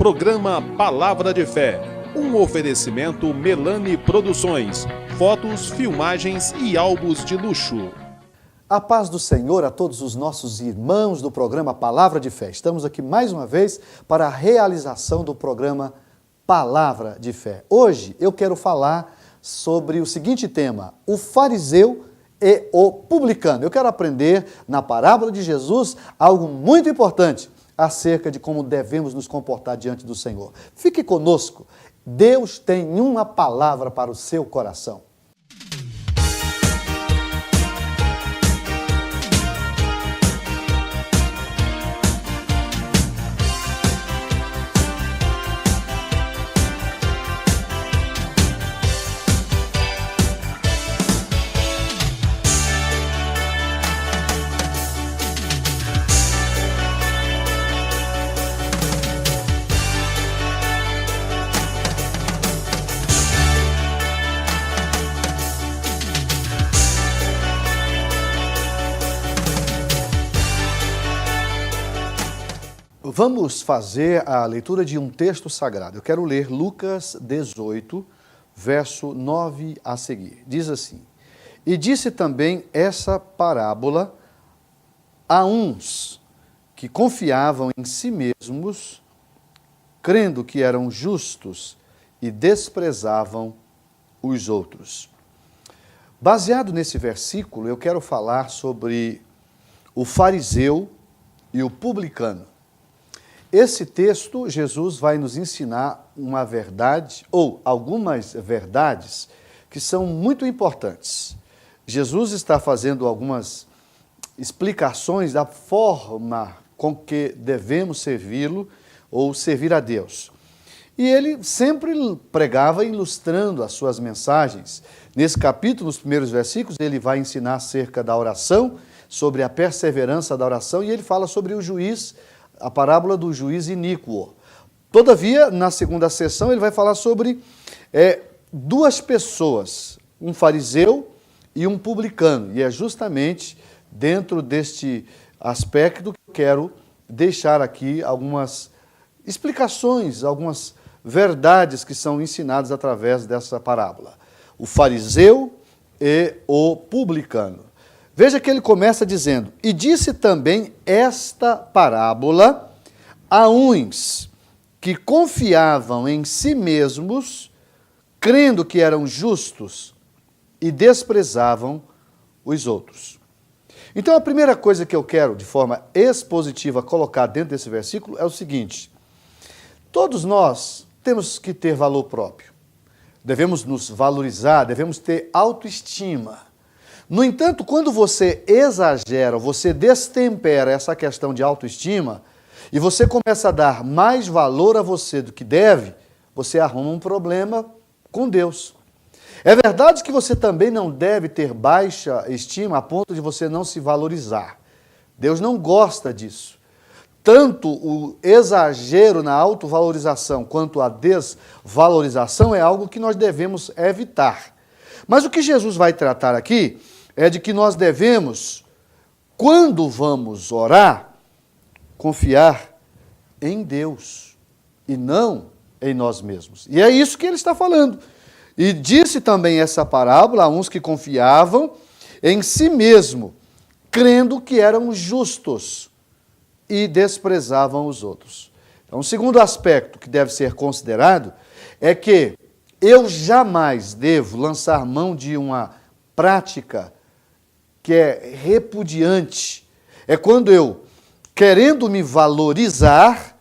Programa Palavra de Fé, um oferecimento Melani Produções, fotos, filmagens e álbuns de luxo. A paz do Senhor a todos os nossos irmãos do programa Palavra de Fé. Estamos aqui mais uma vez para a realização do programa Palavra de Fé. Hoje eu quero falar sobre o seguinte tema: o fariseu e o publicano. Eu quero aprender na parábola de Jesus algo muito importante acerca de como devemos nos comportar diante do Senhor. Fique conosco, Deus tem uma palavra para o seu coração. Vamos fazer a leitura de um texto sagrado. Eu quero ler Lucas 18, verso 9 a seguir. Diz assim: E disse também essa parábola a uns que confiavam em si mesmos, crendo que eram justos e desprezavam os outros. Baseado nesse versículo, eu quero falar sobre o fariseu e o publicano. Esse texto, Jesus vai nos ensinar uma verdade, ou algumas verdades, que são muito importantes. Jesus está fazendo algumas explicações da forma com que devemos servi-lo ou servir a Deus. E ele sempre pregava ilustrando as suas mensagens. Nesse capítulo, nos primeiros versículos, ele vai ensinar acerca da oração, sobre a perseverança da oração, e ele fala sobre o juiz, a parábola do juiz iníquo. Todavia, na segunda sessão, ele vai falar sobre duas pessoas, um fariseu e um publicano. E é justamente dentro deste aspecto que eu quero deixar aqui algumas explicações, algumas verdades que são ensinadas através dessa parábola. O fariseu e o publicano. Veja que ele começa dizendo: E disse também esta parábola a uns que confiavam em si mesmos, crendo que eram justos e desprezavam os outros. Então a primeira coisa que eu quero, de forma expositiva, colocar dentro desse versículo é o seguinte: todos nós temos que ter valor próprio. Devemos nos valorizar, devemos ter autoestima. No entanto, quando você exagera, você destempera essa questão de autoestima e você começa a dar mais valor a você do que deve, você arruma um problema com Deus. É verdade que você também não deve ter baixa estima a ponto de você não se valorizar. Deus não gosta disso. Tanto o exagero na autovalorização quanto a desvalorização é algo que nós devemos evitar. Mas o que Jesus vai tratar aqui é de que nós devemos, quando vamos orar, confiar em Deus e não em nós mesmos. E é isso que ele está falando. E disse também essa parábola a uns que confiavam em si mesmo, crendo que eram justos e desprezavam os outros. Então, o segundo aspecto que deve ser considerado é que eu jamais devo lançar mão de uma prática que é repudiante. É quando eu, querendo me valorizar,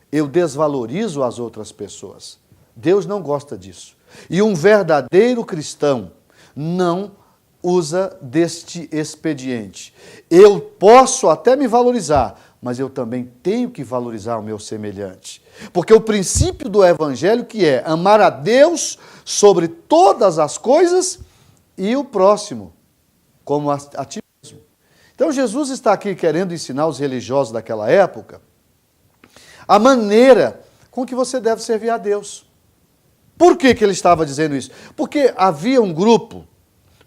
eu desvalorizo as outras pessoas. Deus não gosta disso. E um verdadeiro cristão não usa deste expediente. Eu posso até me valorizar, mas eu também tenho que valorizar o meu semelhante. Porque o princípio do Evangelho que é amar a Deus sobre todas as coisas e o próximo como a ti mesmo. Então Jesus está aqui querendo ensinar os religiosos daquela época a maneira com que você deve servir a Deus. Por que ele estava dizendo isso? Porque havia um grupo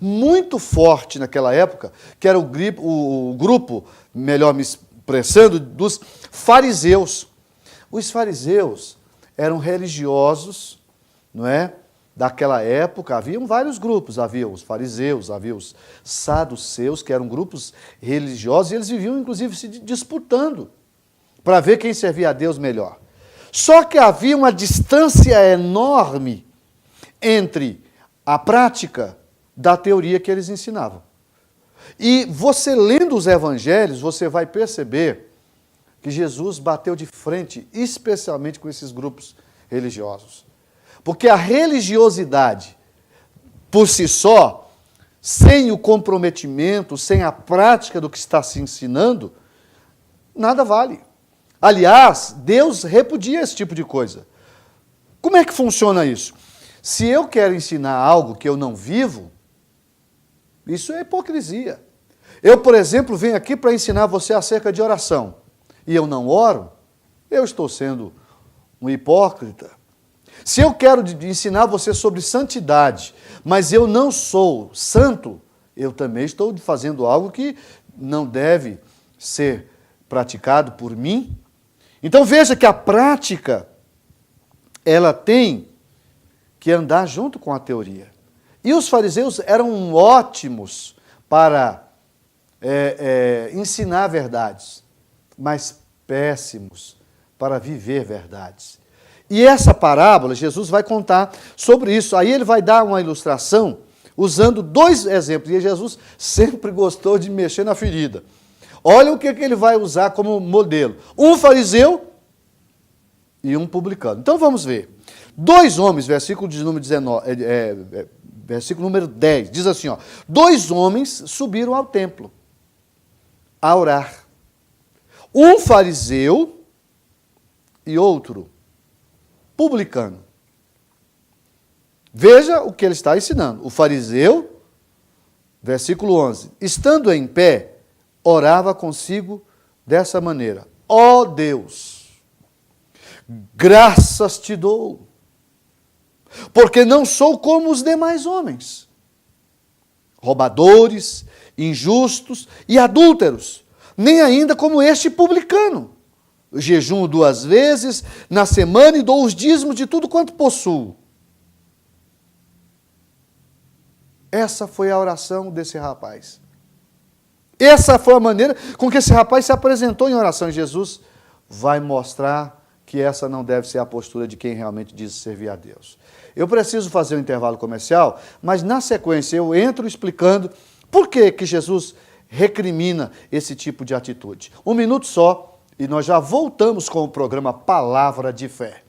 muito forte naquela época, que era o grupo, melhor me expressando, dos fariseus. Os fariseus eram religiosos, não é? Daquela época, haviam vários grupos, havia os fariseus, havia os saduceus, que eram grupos religiosos, e eles viviam, inclusive, se disputando para ver quem servia a Deus melhor. Só que havia uma distância enorme entre a prática da teoria que eles ensinavam. E você lendo os evangelhos, você vai perceber que Jesus bateu de frente, especialmente com esses grupos religiosos. Porque a religiosidade, por si só, sem o comprometimento, sem a prática do que está se ensinando, nada vale. Aliás, Deus repudia esse tipo de coisa. Como é que funciona isso? Se eu quero ensinar algo que eu não vivo, isso é hipocrisia. Eu, por exemplo, venho aqui para ensinar você acerca de oração, e eu não oro, eu estou sendo um hipócrita. Se eu quero ensinar você sobre santidade, mas eu não sou santo, eu também estou fazendo algo que não deve ser praticado por mim. Então veja que a prática, ela tem que andar junto com a teoria. E os fariseus eram ótimos para ensinar verdades, mas péssimos para viver verdades. E essa parábola, Jesus vai contar sobre isso. Aí ele vai dar uma ilustração usando dois exemplos. E Jesus sempre gostou de mexer na ferida. Olha o que ele vai usar como modelo. Um fariseu e um publicano. Então vamos ver. Dois homens, versículo de número 19, versículo número 10, diz assim, ó, 2 homens subiram ao templo a orar. Um fariseu e outro publicano. Veja o que ele está ensinando. O fariseu, versículo 11, estando em pé, orava consigo dessa maneira: ó Deus, graças te dou, porque não sou como os demais homens, roubadores, injustos e adúlteros, nem ainda como este publicano. Jejuo 2 vezes na semana e dou os dízimos de tudo quanto possuo. Essa foi a oração desse rapaz. Essa foi a maneira com que esse rapaz se apresentou em oração. E Jesus vai mostrar que essa não deve ser a postura de quem realmente diz servir a Deus. Eu preciso fazer um intervalo comercial, mas na sequência eu entro explicando por que Jesus recrimina esse tipo de atitude. 1 minuto só. E nós já voltamos com o programa Palavra de Fé.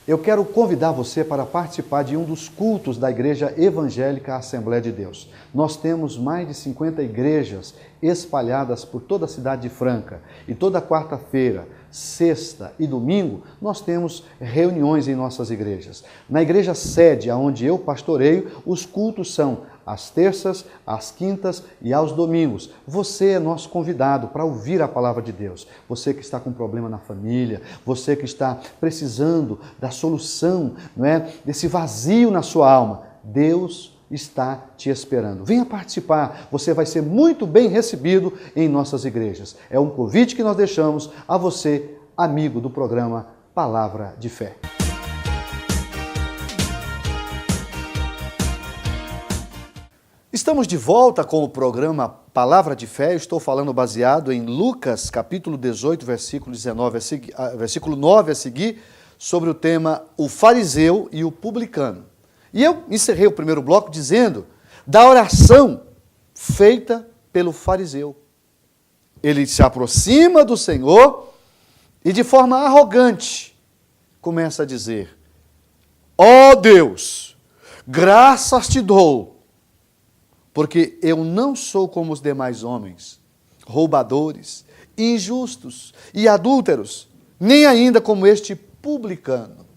Eu quero convidar você para participar de um dos cultos da Igreja Evangélica Assembleia de Deus. Nós temos mais de 50 igrejas espalhadas por toda a cidade de Franca. E toda quarta-feira, sexta e domingo, nós temos reuniões em nossas igrejas. Na igreja sede, onde eu pastoreio, os cultos são às terças, às quintas e aos domingos. Você é nosso convidado para ouvir a palavra de Deus. Você que está com problema na família, você que está precisando da solução, não é? Desse vazio na sua alma, Deus está te esperando. Venha participar, você vai ser muito bem recebido em nossas igrejas. É um convite que nós deixamos a você, amigo do programa Palavra de Fé. Estamos de volta com o programa Palavra de Fé. Eu estou falando baseado em Lucas, capítulo 18, versículo 9 a seguir, sobre o tema o fariseu e o publicano. E eu encerrei o primeiro bloco dizendo da oração feita pelo fariseu. Ele se aproxima do Senhor e de forma arrogante começa a dizer: ó Deus, graças te dou, porque eu não sou como os demais homens, roubadores, injustos e adúlteros, nem ainda como este publicano.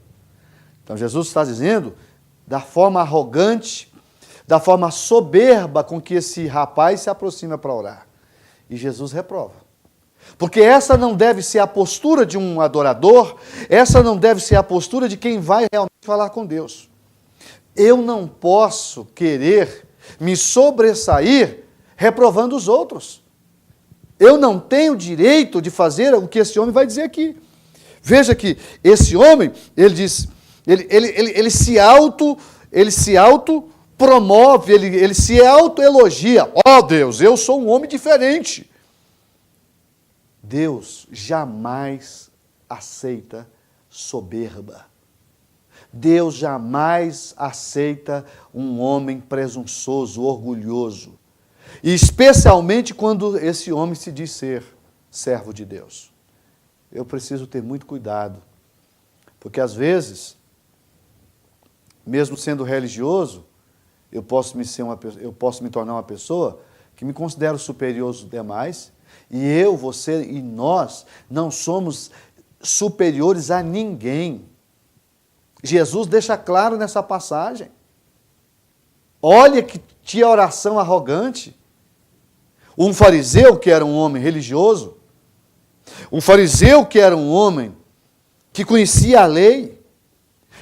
Então Jesus está dizendo, da forma arrogante, da forma soberba com que esse rapaz se aproxima para orar. E Jesus reprova. Porque essa não deve ser a postura de um adorador, essa não deve ser a postura de quem vai realmente falar com Deus. Eu não posso querer me sobressair reprovando os outros. Eu não tenho direito de fazer o que esse homem vai dizer aqui. Veja que esse homem, ele diz, ele se auto promove, ele se autoelogia. Ó Deus, eu sou um homem diferente. Deus jamais aceita soberba. Deus jamais aceita um homem presunçoso, orgulhoso. E especialmente quando esse homem se diz ser servo de Deus. Eu preciso ter muito cuidado, porque às vezes, mesmo sendo religioso, eu posso me tornar uma pessoa que me considero superior aos demais, e eu, você e nós não somos superiores a ninguém. Jesus deixa claro nessa passagem. Olha que oração arrogante. Um fariseu que era um homem religioso, um fariseu que era um homem que conhecia a lei,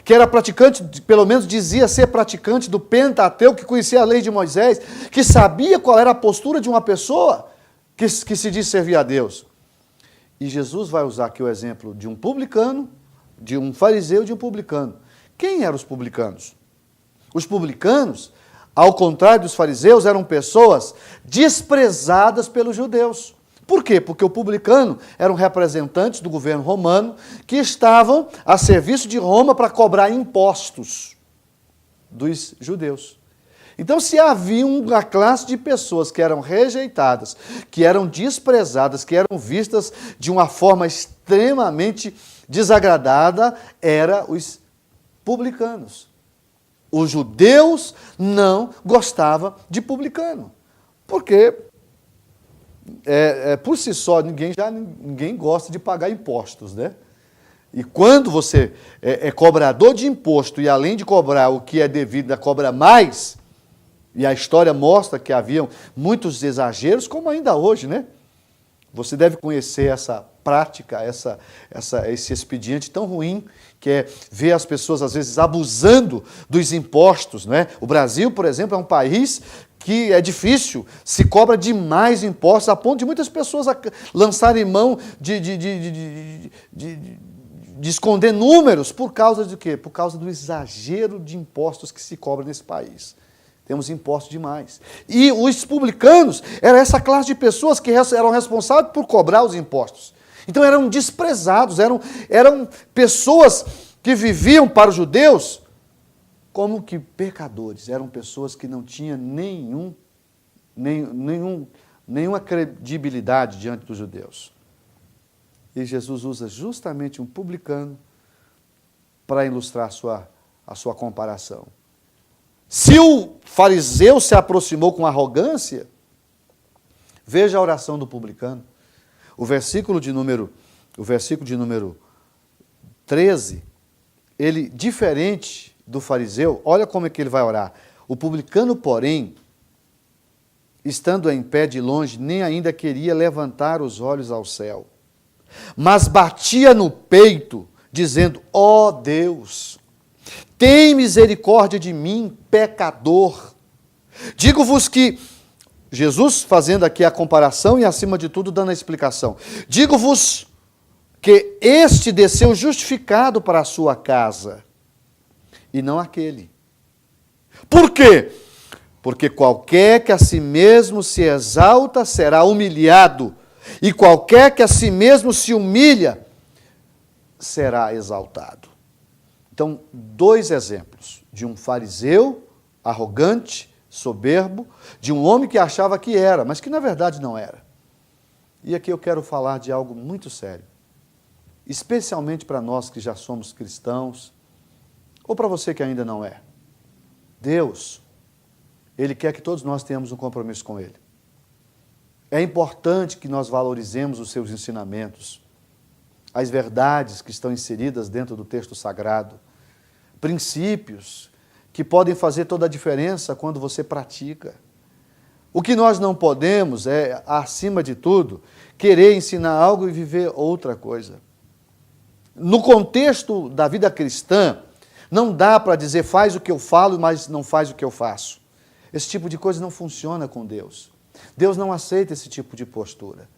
que era praticante, pelo menos dizia ser praticante do Pentateuco, que conhecia a lei de Moisés, que sabia qual era a postura de uma pessoa que se diz servir a Deus. E Jesus vai usar aqui o exemplo de um publicano, de um fariseu e de um publicano. Quem eram os publicanos? Os publicanos, ao contrário dos fariseus, eram pessoas desprezadas pelos judeus. Por quê? Porque o publicano eram representantes do governo romano que estavam a serviço de Roma para cobrar impostos dos judeus. Então, se havia uma classe de pessoas que eram rejeitadas, que eram desprezadas, que eram vistas de uma forma extremamente desagradada, eram os publicanos. Os judeus não gostavam de publicano, porque por si só ninguém gosta de pagar impostos, né? E quando você é cobrador de imposto e além de cobrar o que é devido, ainda cobra mais, e a história mostra que haviam muitos exageros, como ainda hoje, né? Você deve conhecer essa prática, esse expediente tão ruim, que é ver as pessoas, às vezes, abusando dos impostos, né? O Brasil, por exemplo, é um país que é difícil, se cobra demais impostos, a ponto de muitas pessoas lançarem mão de esconder números. Por causa de quê? Por causa do exagero de impostos que se cobra nesse país. Temos impostos demais. E os publicanos eram essa classe de pessoas que eram responsáveis por cobrar os impostos. Então eram desprezados, eram pessoas que viviam para os judeus como que pecadores. Eram pessoas que não tinham nenhuma credibilidade diante dos judeus. E Jesus usa justamente um publicano para ilustrar a sua comparação. Se o fariseu se aproximou com arrogância, veja a oração do publicano. O versículo de número 13, ele, diferente do fariseu, olha como é que ele vai orar. O publicano, porém, estando em pé de longe, nem ainda queria levantar os olhos ao céu, mas batia no peito, dizendo: ó Deus, tem misericórdia de mim, pecador. Digo-vos que, Jesus fazendo aqui a comparação e, acima de tudo, dando a explicação. Digo-vos que este desceu justificado para a sua casa, e não aquele. Por quê? Porque qualquer que a si mesmo se exalta será humilhado, e qualquer que a si mesmo se humilha será exaltado. Então, dois exemplos de um fariseu arrogante, soberbo, de um homem que achava que era, mas que na verdade não era. E aqui eu quero falar de algo muito sério, especialmente para nós que já somos cristãos, ou para você que ainda não é. Deus, Ele quer que todos nós tenhamos um compromisso com Ele. É importante que nós valorizemos os seus ensinamentos, as verdades que estão inseridas dentro do texto sagrado, princípios que podem fazer toda a diferença quando você pratica. O que nós não podemos é, acima de tudo, querer ensinar algo e viver outra coisa. No contexto da vida cristã, não dá para dizer faz o que eu falo, mas não faz o que eu faço. Esse tipo de coisa não funciona com Deus. Deus não aceita esse tipo de postura.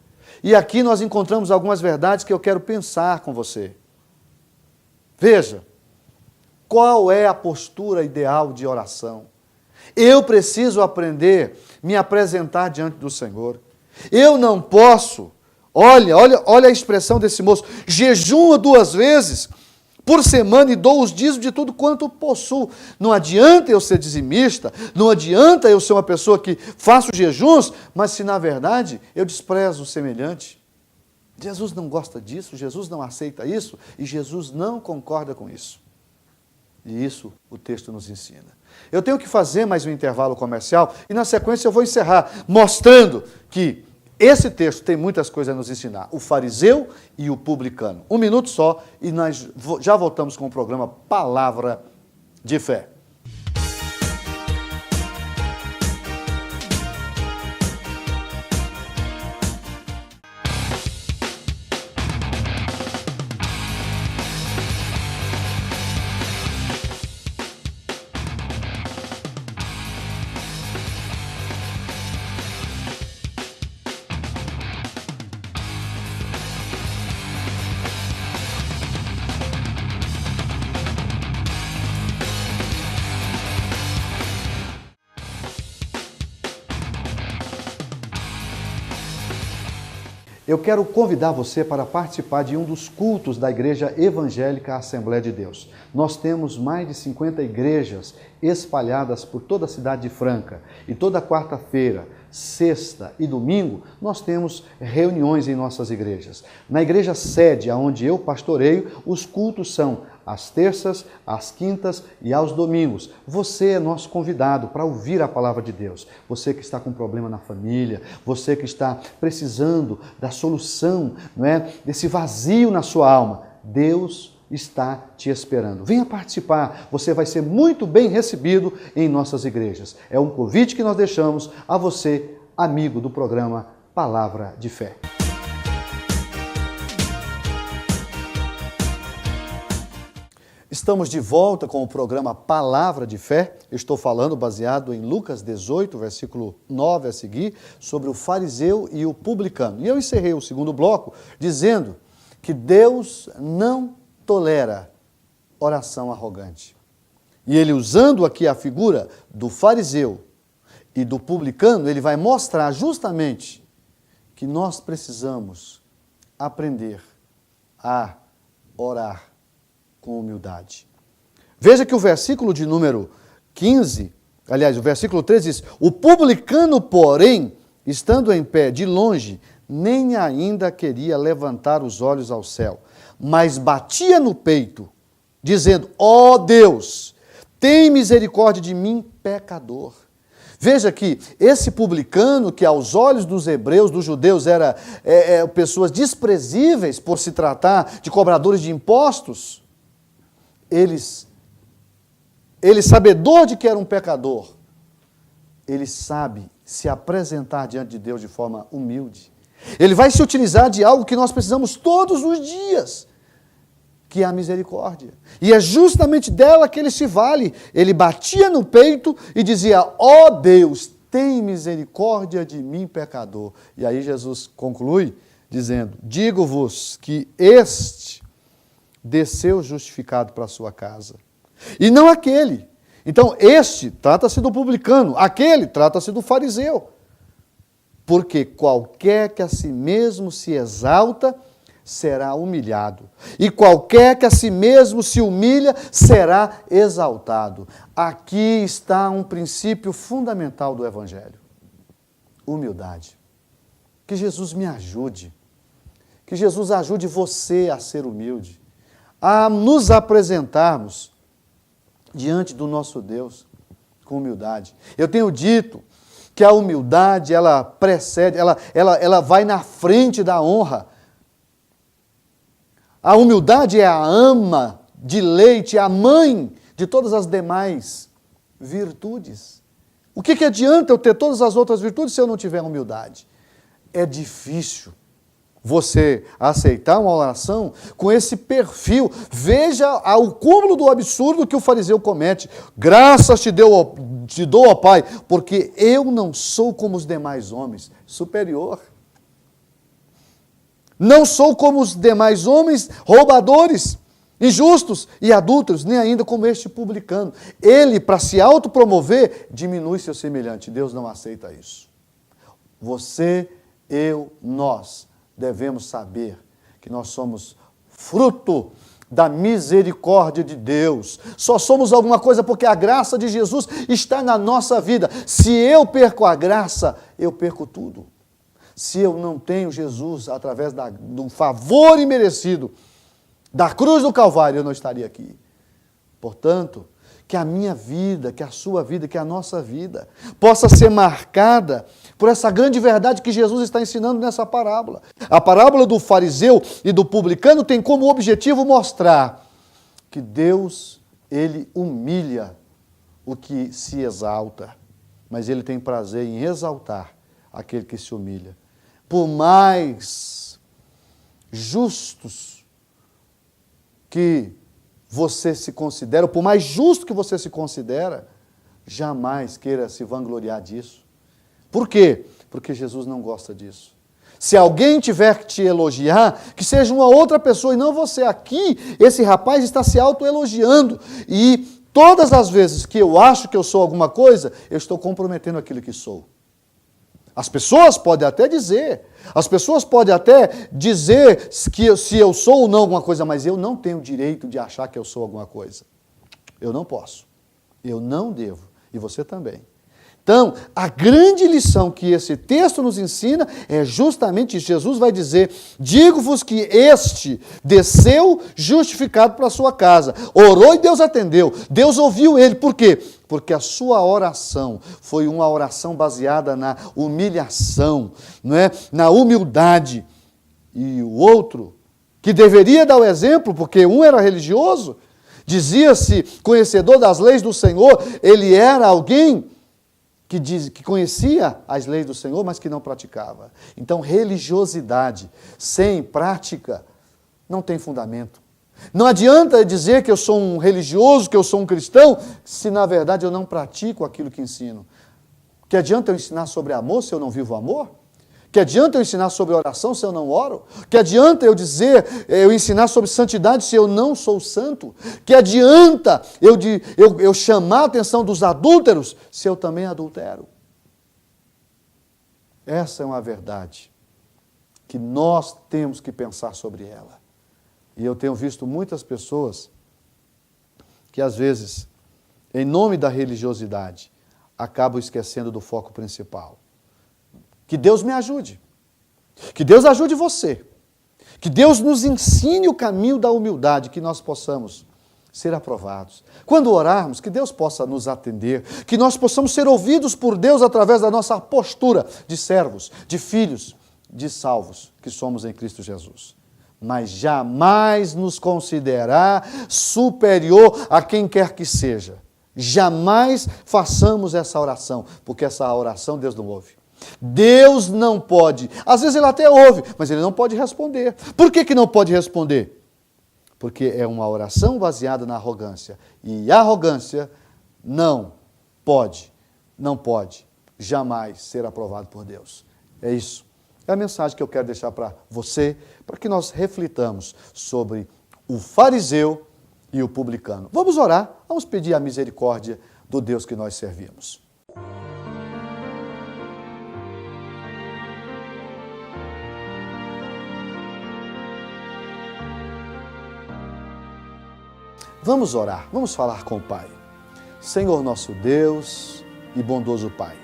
E aqui nós encontramos algumas verdades que eu quero pensar com você. Veja, qual é a postura ideal de oração? Eu preciso aprender a me apresentar diante do Senhor. Eu não posso, olha a expressão desse moço, jejuma 2 vezes por semana e dou os dízimos de tudo quanto possuo. Não adianta eu ser dizimista, não adianta eu ser uma pessoa que faço jejuns, mas se na verdade eu desprezo o semelhante. Jesus não gosta disso, Jesus não aceita isso e Jesus não concorda com isso. E isso o texto nos ensina. Eu tenho que fazer mais um intervalo comercial e na sequência eu vou encerrar mostrando que esse texto tem muitas coisas a nos ensinar. O fariseu e o publicano. 1 minuto só e nós já voltamos com o programa Palavra de Fé. Eu quero convidar você para participar de um dos cultos da Igreja Evangélica Assembleia de Deus. Nós temos mais de 50 igrejas espalhadas por toda a cidade de Franca. E toda quarta-feira, sexta e domingo, nós temos reuniões em nossas igrejas. Na igreja sede, onde eu pastoreio, os cultos são às terças, às quintas e aos domingos. Você é nosso convidado para ouvir a palavra de Deus. Você que está com problema na família, você que está precisando da solução, não é, desse vazio na sua alma, Deus está te esperando. Venha participar, você vai ser muito bem recebido em nossas igrejas. É um convite que nós deixamos a você, amigo do programa Palavra de Fé. Estamos de volta com o programa Palavra de Fé. Eu estou falando baseado em Lucas 18, versículo 9 a seguir, sobre o fariseu e o publicano. E eu encerrei o segundo bloco dizendo que Deus não tolera oração arrogante. E ele, usando aqui a figura do fariseu e do publicano, ele vai mostrar justamente que nós precisamos aprender a orar com humildade. Veja que o versículo de número 15, aliás, o versículo 13 diz: o publicano, porém, estando em pé de longe, nem ainda queria levantar os olhos ao céu, mas batia no peito, dizendo: ó Deus, tem misericórdia de mim, pecador. Veja que esse publicano, que aos olhos dos hebreus, dos judeus, era pessoas desprezíveis por se tratar de cobradores de impostos, ele sabedor de que era um pecador, ele sabe se apresentar diante de Deus de forma humilde. Ele vai se utilizar de algo que nós precisamos todos os dias, que é a misericórdia. E é justamente dela que ele se vale. Ele batia no peito e dizia: ó Deus, tem misericórdia de mim, pecador. E aí Jesus conclui dizendo: digo-vos que este desceu justificado para a sua casa, e não aquele. Então, este trata-se do publicano, aquele trata-se do fariseu. Porque qualquer que a si mesmo se exalta, será humilhado. E qualquer que a si mesmo se humilha, será exaltado. Aqui está um princípio fundamental do Evangelho. Humildade. Que Jesus me ajude. Que Jesus ajude você a ser humilde. A nos apresentarmos diante do nosso Deus com humildade. Eu tenho dito que a humildade, ela precede, ela vai na frente da honra. A humildade é a ama de leite, a mãe de todas as demais virtudes. O que adianta eu ter todas as outras virtudes se eu não tiver humildade? É difícil você aceitar uma oração com esse perfil. Veja o cúmulo do absurdo que o fariseu comete. Graças te dou, ó Pai, porque eu não sou como os demais homens. Superior. Não sou como os demais homens roubadores, injustos e adúlteros, nem ainda como este publicano. Ele, para se autopromover, diminui seu semelhante. Deus não aceita isso. Você, eu, nós devemos saber que nós somos fruto da misericórdia de Deus. Só somos alguma coisa porque a graça de Jesus está na nossa vida. Se eu perco a graça, eu perco tudo. Se eu não tenho Jesus através do favor imerecido da cruz do Calvário, eu não estaria aqui. Portanto, que a minha vida, que a sua vida, que a nossa vida possa ser marcada por essa grande verdade que Jesus está ensinando nessa parábola. A parábola do fariseu e do publicano tem como objetivo mostrar que Deus, Ele humilha o que se exalta, mas Ele tem prazer em exaltar aquele que se humilha. Por mais justos que você se considera, ou por mais justo que você se considera, jamais queira se vangloriar disso. Por quê? Porque Jesus não gosta disso. Se alguém tiver que te elogiar, que seja uma outra pessoa e não você. Aqui, esse rapaz está se autoelogiando. E todas as vezes que eu acho que eu sou alguma coisa, eu estou comprometendo aquilo que sou. As pessoas podem até dizer que se eu sou ou não alguma coisa, mas eu não tenho o direito de achar que eu sou alguma coisa. Eu não posso. Eu não devo. E você também. Então, a grande lição que esse texto nos ensina é justamente isso. Jesus vai dizer: digo-vos que este desceu justificado para a sua casa. Orou e Deus atendeu. Deus ouviu ele. Por quê? Porque a sua oração foi uma oração baseada na humilhação, não é? Na humildade. E o outro, que deveria dar o exemplo, porque um era religioso, dizia-se conhecedor das leis do Senhor, ele era alguém que conhecia as leis do Senhor, mas que não praticava. Então, religiosidade sem prática não tem fundamento. Não adianta dizer que eu sou um religioso, que eu sou um cristão, se na verdade eu não pratico aquilo que ensino. Que adianta eu ensinar sobre amor se eu não vivo amor? Que adianta eu ensinar sobre oração se eu não oro? Que adianta eu ensinar sobre santidade se eu não sou santo? Que adianta eu chamar a atenção dos adúlteros se eu também adultero? Essa é uma verdade que nós temos que pensar sobre ela. E eu tenho visto muitas pessoas que às vezes, em nome da religiosidade, acabam esquecendo do foco principal. Que Deus me ajude. Que Deus ajude você. Que Deus nos ensine o caminho da humildade, que nós possamos ser aprovados. Quando orarmos, que Deus possa nos atender, que nós possamos ser ouvidos por Deus através da nossa postura de servos, de filhos, de salvos, que somos em Cristo Jesus. Mas jamais nos considerar superior a quem quer que seja. Jamais façamos essa oração, porque essa oração Deus não ouve. Deus não pode, às vezes ele até ouve, mas ele não pode responder. Por que não pode responder? Porque é uma oração baseada na arrogância. E a arrogância não pode jamais ser aprovado por Deus. É isso. É a mensagem que eu quero deixar para você, para que nós reflitamos sobre o fariseu e o publicano. Vamos orar, vamos pedir a misericórdia do Deus que nós servimos. Vamos orar, vamos falar com o Pai. Senhor nosso Deus e bondoso Pai,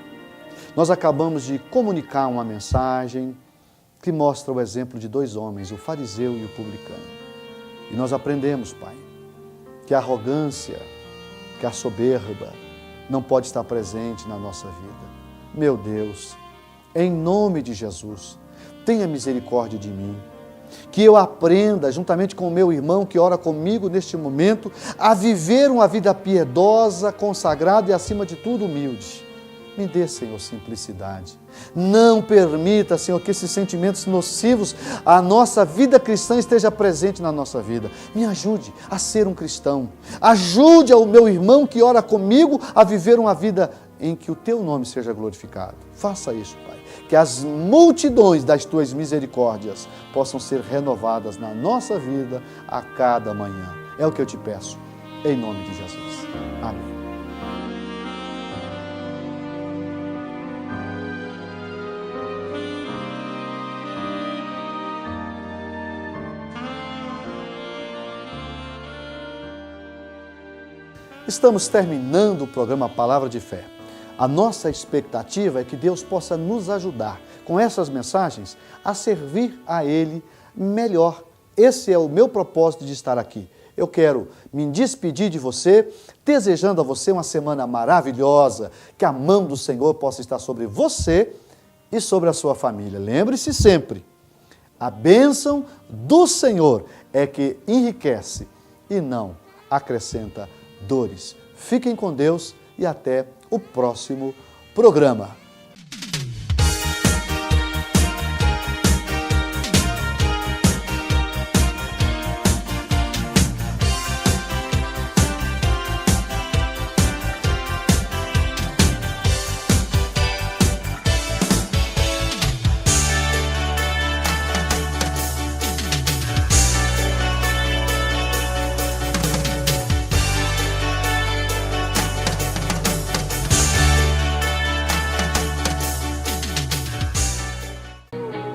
nós acabamos de comunicar uma mensagem que mostra o exemplo de dois homens, o fariseu e o publicano. E nós aprendemos, Pai, que a arrogância, que a soberba, não pode estar presente na nossa vida. Meu Deus, em nome de Jesus, tenha misericórdia de mim. Que eu aprenda, juntamente com o meu irmão que ora comigo neste momento, a viver uma vida piedosa, consagrada e, acima de tudo, humilde. Me dê, Senhor, simplicidade. Não permita, Senhor, que esses sentimentos nocivos à nossa vida cristã esteja presente na nossa vida. Me ajude a ser um cristão. Ajude ao meu irmão que ora comigo a viver uma vida em que o Teu nome seja glorificado. Faça isso, Pai. Que as multidões das Tuas misericórdias possam ser renovadas na nossa vida a cada manhã. É o que eu te peço, em nome de Jesus. Amém. Estamos terminando o programa Palavra de Fé. A nossa expectativa é que Deus possa nos ajudar com essas mensagens a servir a Ele melhor. Esse é o meu propósito de estar aqui. Eu quero me despedir de você, desejando a você uma semana maravilhosa, que a mão do Senhor possa estar sobre você e sobre a sua família. Lembre-se sempre, a bênção do Senhor é que enriquece e não acrescenta dores. Fiquem com Deus e até o próximo programa.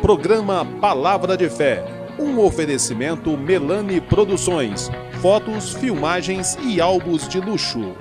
Programa Palavra de Fé, um oferecimento Melani Produções, fotos, filmagens e álbuns de luxo.